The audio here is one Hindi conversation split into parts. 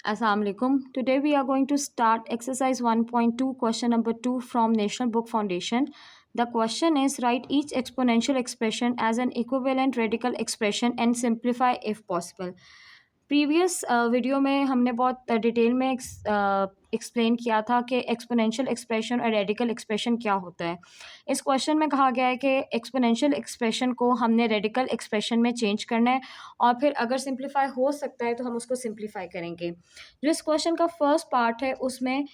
Assalamu alaikum. Today we are going to start exercise 1.2 question number 2 from National Book Foundation. The question is write each exponential expression as an equivalent radical expression and simplify if possible. Previous video में हमने बहुत डिटेल में एक्सप्लेन किया था कि एक्सपोनेंशियल एक्सप्रेशन और रेडिकल एक्सप्रेशन क्या होता है। इस क्वेश्चन में कहा गया है कि एक्सपोनेंशियल एक्सप्रेशन को हमने रेडिकल एक्सप्रेशन में चेंज करना है और फिर अगर सिंप्लीफाई हो सकता है तो हम उसको सिंप्लीफाई करेंगे। जो इस क्वेश्चन का फर्स्ट पार्ट है उसमें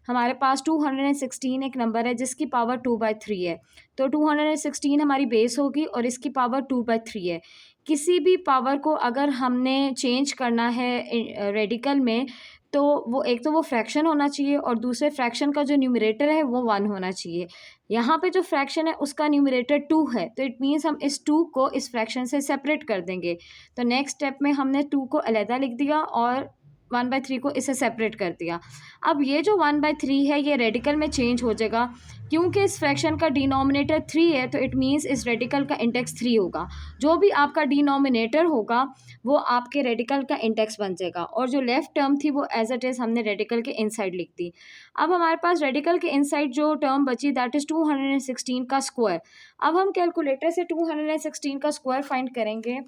हमारे पास 216 एक नंबर है जिसकी पावर 2/3 है। तो 216 हमारी बेस होगी और इसकी पावर 2/3 है। किसी भी पावर को अगर हमने चेंज करना है रेडिकल में तो वो एक तो वो फ्रैक्शन होना चाहिए और दूसरे फ्रैक्शन का जो न्यूमरेटर है वो 1 होना चाहिए। यहाँ पे जो फ्रैक्शन है उसका न्यूमरेटर 2 है तो इट मीन्स हम इस 2 को इस फ्रैक्शन से सेपरेट कर देंगे। तो नेक्स्ट स्टेप में हमने 2 को अलहदा लिख दिया और 1/3 को इसे सेपरेट कर दिया। अब ये जो 1/3 है ये रेडिकल में चेंज हो जाएगा क्योंकि इस फ्रैक्शन का डिनोमिनेटर 3 है तो इट मीन्स इस रेडिकल का इंडेक्स 3 होगा। जो भी आपका डिनोमिनेटर होगा वो आपके रेडिकल का इंडेक्स बन जाएगा और जो लेफ्ट टर्म थी वो एज इट इज़ हमने रेडिकल के इनसाइड लिख दी। अब हमारे पास रेडिकल के इनसाइड जो टर्म बची दैट इज़ 216 का स्क्वायर। अब हम कैलकुलेटर से 216 का स्क्वायर फाइंड करेंगे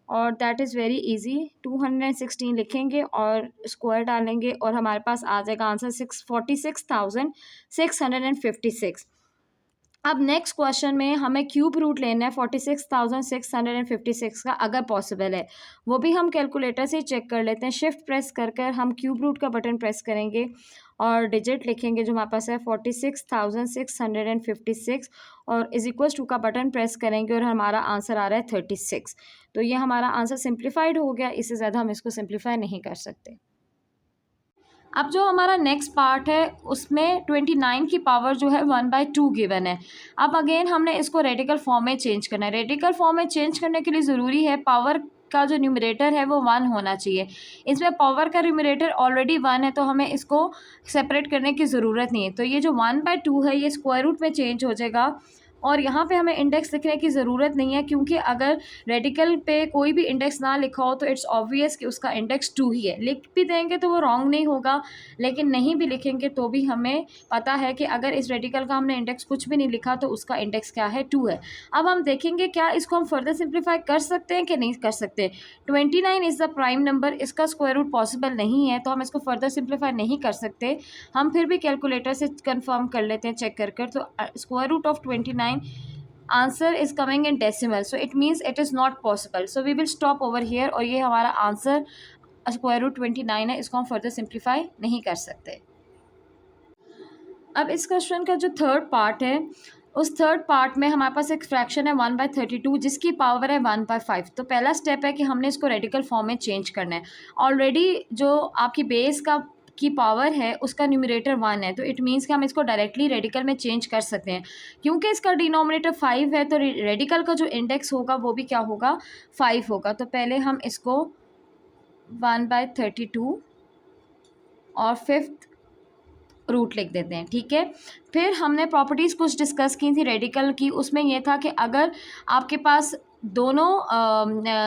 और दैट इज़ वेरी इजी। 216 लिखेंगे और स्क्वायर डालेंगे और हमारे पास आ जाएगा आंसर 46,656। अब नेक्स्ट क्वेश्चन में हमें क्यूब रूट लेना है 46,656 का अगर पॉसिबल है। वो भी हम कैलकुलेटर से चेक कर लेते हैं। शिफ्ट प्रेस कर कर हम क्यूब रूट का बटन प्रेस करेंगे और डिजिट लिखेंगे जो हमारे पास है 46,656 और इज इक्वल्स टू का बटन प्रेस करेंगे और हमारा आंसर आ रहा है 36। तो ये हमारा आंसर सिंप्लीफाइड हो गया। इससे ज़्यादा हम इसको सिंप्लीफाई नहीं कर सकते। अब जो हमारा नेक्स्ट पार्ट है उसमें 29 की पावर जो है 1/2 गिवन है। अब अगेन हमने इसको रेडिकल फॉर्म में चेंज करना है। रेडिकल फॉर्म में चेंज करने के लिए ज़रूरी है पावर का जो न्यूमरेटर है वो 1 होना चाहिए। इसमें पावर का न्यूमरेटर ऑलरेडी 1 है तो हमें इसको सेपरेट करने की ज़रूरत नहीं है। तो ये जो 1/2 है ये स्क्वायर रूट में चेंज हो जाएगा और यहाँ पे हमें इंडेक्स लिखने की ज़रूरत नहीं है क्योंकि अगर रेडिकल पे कोई भी इंडेक्स ना लिखा हो तो इट्स ऑब्वियस कि उसका इंडेक्स 2 ही है। लिख भी देंगे तो वो रॉन्ग नहीं होगा, लेकिन नहीं भी लिखेंगे तो भी हमें पता है कि अगर इस रेडिकल का हमने इंडेक्स कुछ भी नहीं लिखा तो उसका इंडेक्स क्या है 2 है। अब हम देखेंगे क्या इसको हम फर्दर सिंप्लीफाई कर सकते हैं कि नहीं कर सकते। 29 इज़ द प्राइम नंबर, इसका स्क्वायर रूट पॉसिबल नहीं है तो हम इसको फर्दर सिंप्लीफाई नहीं कर सकते। हम फिर भी कैलकुलेटर से कंफर्म कर लेते हैं चेक कर कर। तो square root of 29 answer is coming in decimal so it means it is not possible, so we will stop over here और ये हमारा आंसर स्क्वायर रूट 29 है। इसको हम फर्दर सिंप्लीफाई नहीं कर सकते। अब इस क्वेश्चन का जो थर्ड पार्ट है उस थर्ड पार्ट में हमारे पास एक फ्रैक्शन है 1/32 जिसकी पावर है 1/5। तो पहला स्टेप है कि हमने इसको रेडिकल फॉर्म में चेंज करना है। ऑलरेडी जो आपकी बेस का की पावर है उसका न्यूमरेटर 1 है तो इट मीन्स कि हम इसको डायरेक्टली रेडिकल में चेंज कर सकते हैं। क्योंकि इसका डिनोमिनेटर 5 है तो रेडिकल का जो इंडेक्स होगा वो भी क्या होगा 5 होगा। तो पहले हम इसको 1/32 और फिफ्थ रूट लिख देते हैं, ठीक है। फिर हमने प्रॉपर्टीज़ कुछ डिस्कस की थी रेडिकल की, उसमें यह था कि अगर आपके पास दोनों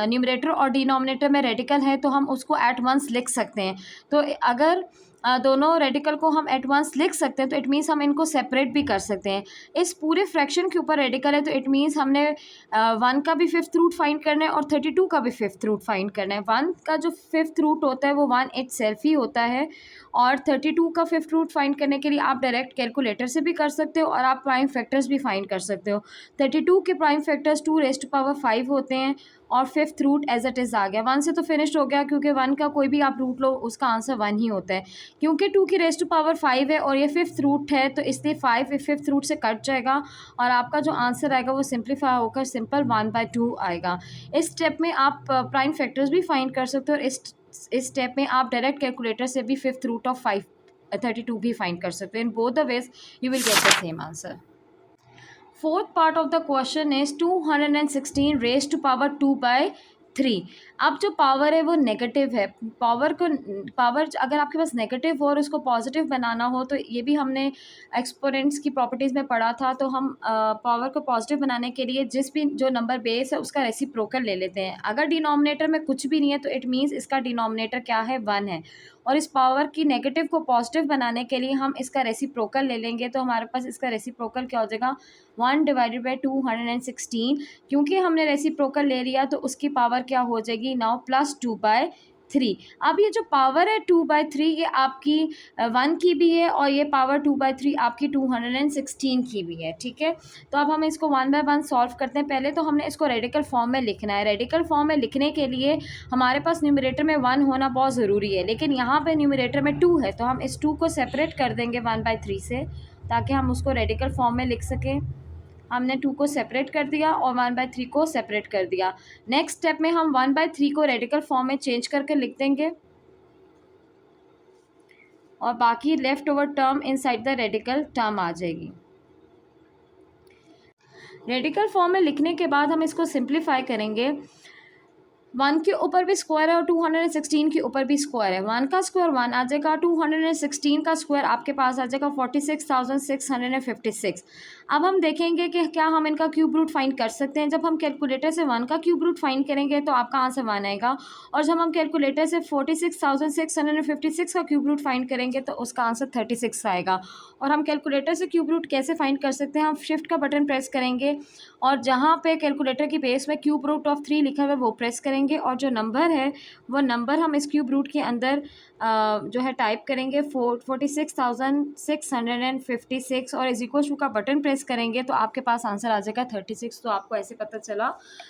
न्यूमरेटर और डिनोमिनेटर में रेडिकल है तो हम उसको एट वंस लिख सकते हैं। तो अगर दोनों रेडिकल को हम एट वंस लिख सकते हैं तो इट मीन्स हम इनको सेपरेट भी कर सकते हैं। इस पूरे फ्रैक्शन के ऊपर रेडिकल है तो इट मीन्स हमने 1 का भी फिफ्थ रूट फाइंड करना है और 32 का भी फिफ्थ रूट फाइंड करना है। 1 का जो फिफ्थ रूट होता है वो 1 इट सेल्फ ही होता है और 32 का फिफ्थ रूट फाइंड करने के लिए आप डायरेक्ट कैलकुलेटर से भी कर सकते हो और आप प्राइम फैक्टर्स भी फाइंड कर सकते हो। 32 के प्राइम फैक्टर्स 2⁵5 होते हैं और fifth root as it is आ गया। 1 से तो फिनिश्ड हो गया क्योंकि 1 का कोई भी आप रूट लो उसका आंसर 1 ही होता है। क्योंकि 2⁵5 है और ये फिफ्थ रूट है तो इसलिए 5 फिफ्थ रूट से कट जाएगा और आपका जो आंसर आएगा वो सिंप्लीफाई होकर सिंपल 1/2 आएगा। इस स्टेप में आप प्राइम फैक्टर्स भी फाइंड कर सकते हो और इस स्टेप में आप डायरेक्ट कैलकुलेटर से भी फिफ्थ रूट ऑफ 32 भी फाइंड कर सकते हो। In both the ways you will get the same answer. Fourth part of the question is 216 raised to power 2/3. 3। अब जो पावर है वो नेगेटिव है। पावर अगर आपके पास नेगेटिव हो और उसको पॉजिटिव बनाना हो, तो ये भी हमने एक्सपोनेंट्स की प्रॉपर्टीज़ में पढ़ा था। तो हम पावर को पॉजिटिव बनाने के लिए जिस भी जो नंबर बेस है उसका रेसिप्रोकल ले लेते हैं। अगर डिनोमिनेटर में कुछ भी नहीं है तो इट मीन्स इसका डिनोमिनेटर क्या है, 1 है। और इस पावर की नेगेटिव को पॉजिटिव बनाने के लिए हम इसका रेसिप्रोकल ले लेंगे। तो हमारे पास इसका रेसिप्रोकल क्या हो जाएगा, 1/216। क्योंकि हमने रेसिप्रोकल ले लिया तो उसकी पावर क्या हो जाएगी नाउ, +2/3। अब ये जो पावर है 2/3 ये आपकी 1 की भी है और ये पावर 2/3 आपकी 216 की भी है। ठीक है, तो अब हम इसको 1 बाय 1 सॉल्व करते हैं। पहले तो हमने इसको रेडिकल फॉर्म में लिखना है। रेडिकल फॉर्म में लिखने के लिए हमारे पास न्यूमरेटर में 1 होना बहुत ज़रूरी है, लेकिन यहाँ पे न्यूमरेटर में 2 है, तो हम इस 2 को सेपरेट कर देंगे 1/3 से, ताकि हम उसको रेडिकल फॉर्म में लिख सकें। हमने 2 को सेपरेट कर दिया और 1/3 को सेपरेट कर दिया। नेक्स्ट स्टेप में हम 1/3 को रेडिकल फॉर्म में चेंज करके लिख देंगे और बाकी left over term inside the radical term आ जाएगी। रेडिकल फॉर्म में लिखने के बाद हम इसको सिंप्लीफाई करेंगे। 1 के ऊपर भी स्क्वायर है और 216 के ऊपर भी स्क्वायर है। 1 का स्क्वायर 1 आ जाएगा, 216 का स्क्वायर आपके पास आ जाएगा 46,656। अब हम देखेंगे कि क्या हम इनका क्यूब रूट फाइंड कर सकते हैं। जब हम कैलकुलेटर से 1 का क्यूब रूट फाइंड करेंगे तो आपका आंसर 1 आएगा, और जब हम कैलकुलेटर से 46,656 का क्यूब रूट फाइंड करेंगे तो उसका आंसर 36 आएगा। और हम कैलकुलेटर से क्यूब रूट कैसे फाइंड कर सकते हैं, हम शिफ्ट का बटन प्रेस करेंगे और जहाँ पे कैलकुलेटर की बेस में क्यूब रूट ऑफ 3 लिखा हुआ है वो प्रेस करेंगे, और जो नंबर है वो नंबर हम इस क्यूब रूट के अंदर जो है टाइप करेंगे 46,656 और इज इक्वल टू का बटन प्रेस करेंगे तो आपके पास आंसर आ जाएगा 36। तो आपको ऐसे पता चला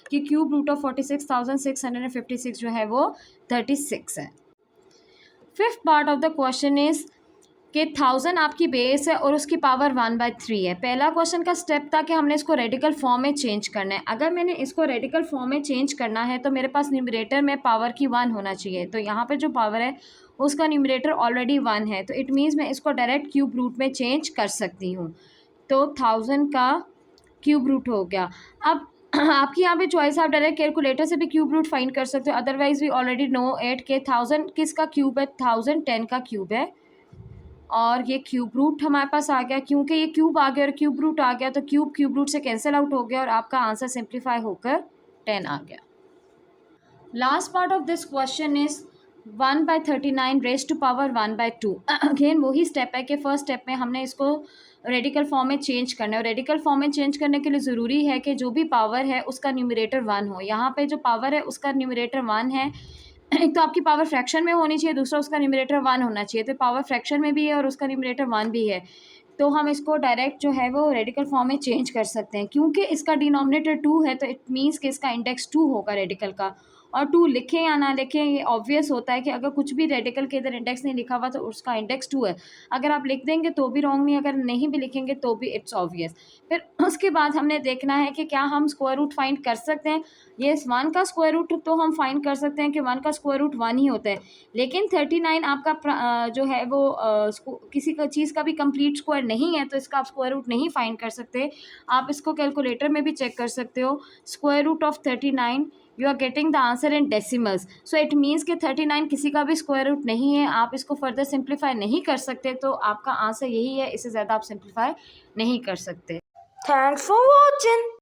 कि क्यूब रूट ऑफ 46,656 जो है वो 36 है। Fifth part of the question is कि 1000 आपकी बेस है और उसकी पावर 1/3 है। पहला क्वेश्चन का स्टेप था कि हमने इसको रेडिकल फॉर्म में चेंज करना है। अगर मैंने इसको रेडिकल फॉर्म में चेंज करना है तो मेरे पास न्यूमरेटर में पावर की 1 होना चाहिए। तो यहाँ पे जो पावर है उसका न्यूमरेटर ऑलरेडी 1 है, तो इट मीन्स मैं इसको डायरेक्ट क्यूब रूट में चेंज कर सकती हूँ। तो 1000 का क्यूब रूट हो गया। अब आपकी यहाँ पे चॉइस, आप डायरेक्ट कैलकुलेटर से भी क्यूब रूट फाइंड कर सकते हो, अदरवाइज वी ऑलरेडी नो एट के 1000 किसका क्यूब है, 1010 का क्यूब है और ये क्यूब रूट हमारे पास आ गया। क्योंकि ये क्यूब आ गया और क्यूब रूट आ गया तो क्यूब रूट से कैंसिल आउट हो गया और आपका आंसर सिंप्लीफाई होकर 10 आ गया। Last part of this question is 1/39 raise to power 1/2। Again वही स्टेप है कि फर्स्ट स्टेप में हमने इसको रेडिकल फॉर्म में चेंज करना है। रेडिकल फॉर्म में चेंज करने के लिए ज़रूरी है कि जो भी पावर है उसका न्यूमरेटर 1 हो। यहाँ पे जो पावर है उसका न्यूमरेटर 1 है। एक तो आपकी पावर फ्रैक्शन में होनी चाहिए, दूसरा उसका न्यूमरेटर 1 होना चाहिए। तो पावर फ्रैक्शन में भी है और उसका न्यूमरेटर 1 भी है, तो हम इसको डायरेक्ट जो है वो रेडिकल फॉर्म में चेंज कर सकते हैं। क्योंकि इसका डिनोमिनेटर 2 है तो इट मीन्स कि इसका इंडेक्स 2 होगा रेडिकल का। और 2 लिखें या ना लिखें ये ऑब्वियस होता है कि अगर कुछ भी रेडिकल के इधर इंडेक्स नहीं लिखा हुआ तो उसका इंडेक्स 2 है। अगर आप लिख देंगे तो भी रॉन्ग नहीं, अगर नहीं भी लिखेंगे तो भी इट्स ऑब्वियस। फिर उसके बाद हमने देखना है कि क्या हम स्क्वायर रूट फाइंड कर सकते हैं। ये 1 का स्क्वायर रूट तो हम फाइंड कर सकते हैं कि 1 का स्क्वायर रूट 1 ही होता है, लेकिन 39 आपका जो है वो किसी का चीज़ का भी कंप्लीट स्क्वायर नहीं है तो इसका आप स्क्वायर रूट नहीं फाइंड कर सकते। आप इसको कैलकुलेटर में भी चेक कर सकते हो। Square root of 39 you are getting the answer in decimals, so it means कि 39 किसी का भी स्क्वायर रूट नहीं है। आप इसको फर्दर सिंप्लीफाई नहीं कर सकते, तो आपका आंसर यही है, इससे ज़्यादा आप सिंप्लीफाई नहीं कर सकते। Thanks for watching.